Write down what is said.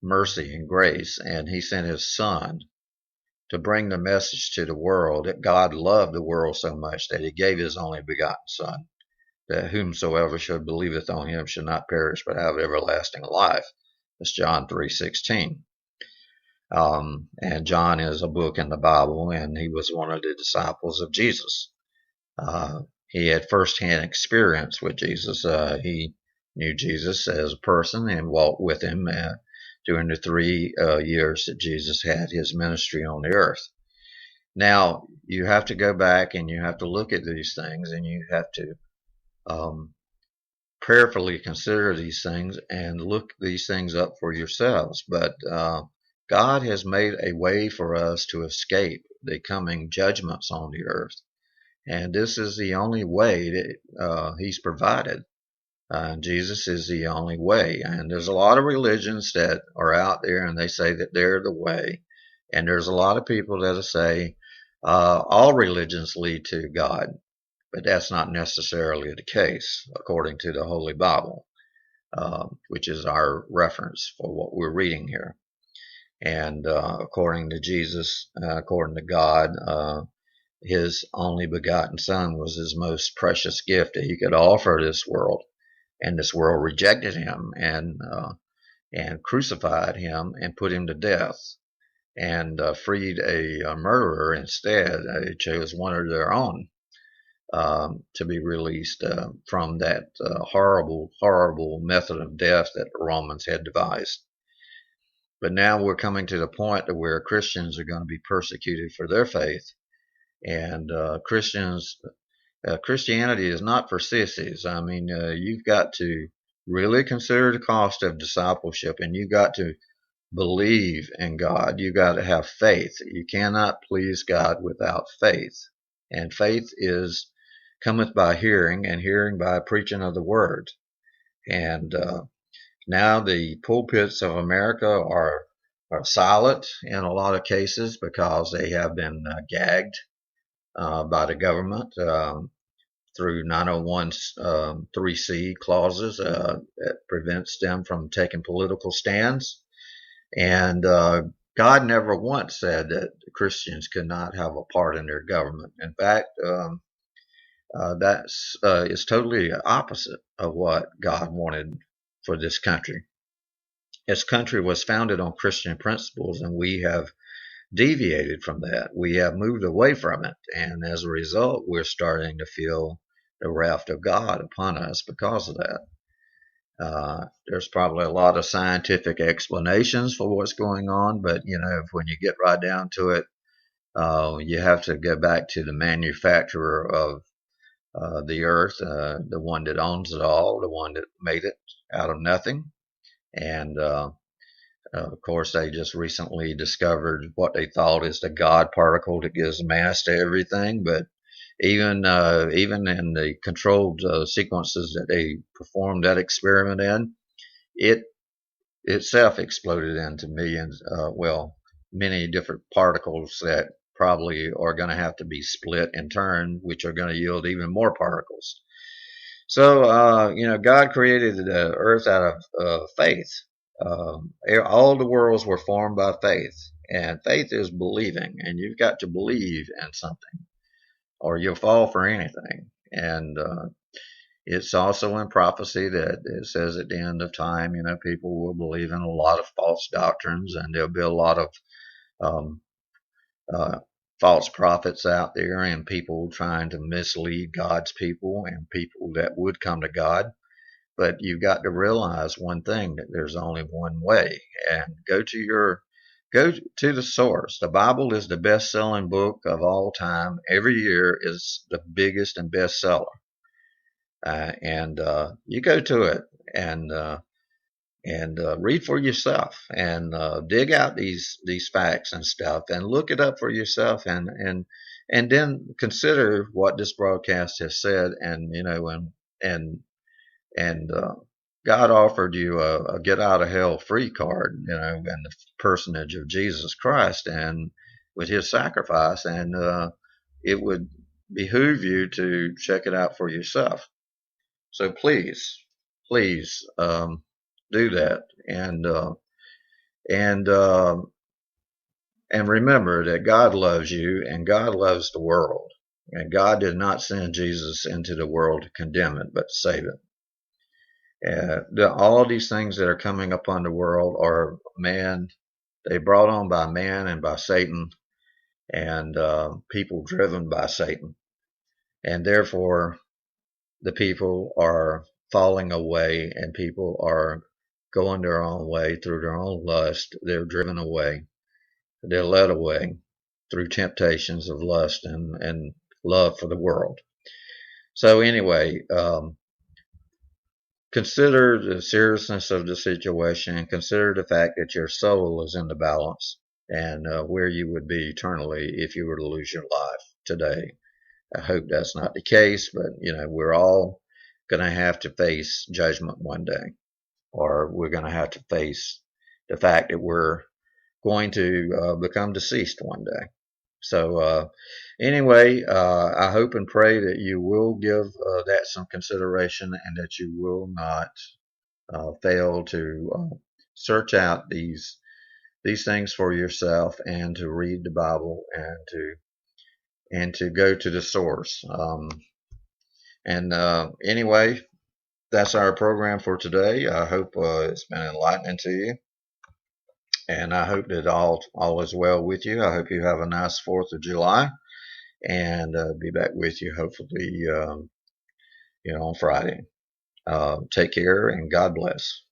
mercy and grace, and he sent his son to bring the message to the world that God loved the world so much that he gave his only begotten son, that whomsoever should believeth on him should not perish but have everlasting life. That's John 3:16. And John is a book in the Bible, and he was one of the disciples of Jesus. He had firsthand experience with Jesus. He knew Jesus as a person and walked with him during the 3 years that Jesus had his ministry on the earth. Now, you have to go back and you have to look at these things, and you have to prayerfully consider these things and look these things up for yourselves. But God has made a way for us to escape the coming judgments on the earth. And this is the only way that he's provided. Jesus is the only way. And there's a lot of religions that are out there, and they say that they're the way. And there's a lot of people that say all religions lead to God. But that's not necessarily the case, according to the Holy Bible, which is our reference for what we're reading here. And according to Jesus, according to God, his only begotten son was his most precious gift that he could offer this world. And this world rejected him and crucified him and put him to death, and freed a murderer instead. They chose one of their own to be released from that horrible, horrible method of death that the Romans had devised. But now we're coming to the point where Christians are going to be persecuted for their faith. And Christianity is not for sissies. I mean, you've got to really consider the cost of discipleship, and you've got to believe in God. You've got to have faith. You cannot please God without faith. And faith cometh by hearing, and hearing by preaching of the word. And now the pulpits of America are silent in a lot of cases because they have been gagged by the government through 901 3C clauses that prevents them from taking political stands. And God never once said that Christians could not have a part in their government. In fact, that is totally opposite of what God wanted for this country. This country was founded on Christian principles, and we have deviated from that. We have moved away from it, and as a result, we're starting to feel the wrath of God upon us because of that. There's probably a lot of scientific explanations for what's going on, but when you get right down to it, you have to go back to the manufacturer of the earth, the one that owns it all, the one that made it out of nothing. And of course, they just recently discovered what they thought is the God particle that gives mass to everything. But even in the controlled sequences that they performed that experiment in, it itself exploded into millions, many different particles that probably are going to have to be split in turn, which are going to yield even more particles. So, God created the earth out of faith. All the worlds were formed by faith, and faith is believing, and you've got to believe in something, or you'll fall for anything. And it's also in prophecy that it says at the end of time, people will believe in a lot of false doctrines, and there'll be a lot of false prophets out there, and people trying to mislead God's people and people that would come to God. But you've got to realize one thing, that there's only one way, and go to the source. The Bible is the best-selling book of all time. Every year is the biggest and best seller. And you go to it and read for yourself, and dig out these facts and stuff, and look it up for yourself, and then consider what this broadcast has said, and God offered you a get out of hell free card, in the personage of Jesus Christ and with his sacrifice, and it would behoove you to check it out for yourself. So please do that. And And and remember that God loves you and God loves the world. And God did not send Jesus into the world to condemn it, but to save it. All of these things that are coming upon the world are man, they brought on by man and by Satan, and people driven by Satan. And therefore, the people are falling away and people are going their own way through their own lust. They're driven away. They're led away through temptations of lust and love for the world. So anyway, consider the seriousness of the situation and consider the fact that your soul is in the balance and where you would be eternally if you were to lose your life today. I hope that's not the case, but we're all going to have to face judgment one day, or we're going to have to face the fact that we're going to become deceased one day. So anyway, I hope and pray that you will give that some consideration and that you will not fail to search out these things for yourself and to read the Bible and to go to the source. And anyway, that's our program for today. I hope it's been enlightening to you, and I hope that all is well with you. I hope you have a nice 4th of July, and be back with you hopefully on Friday. Take care and God bless.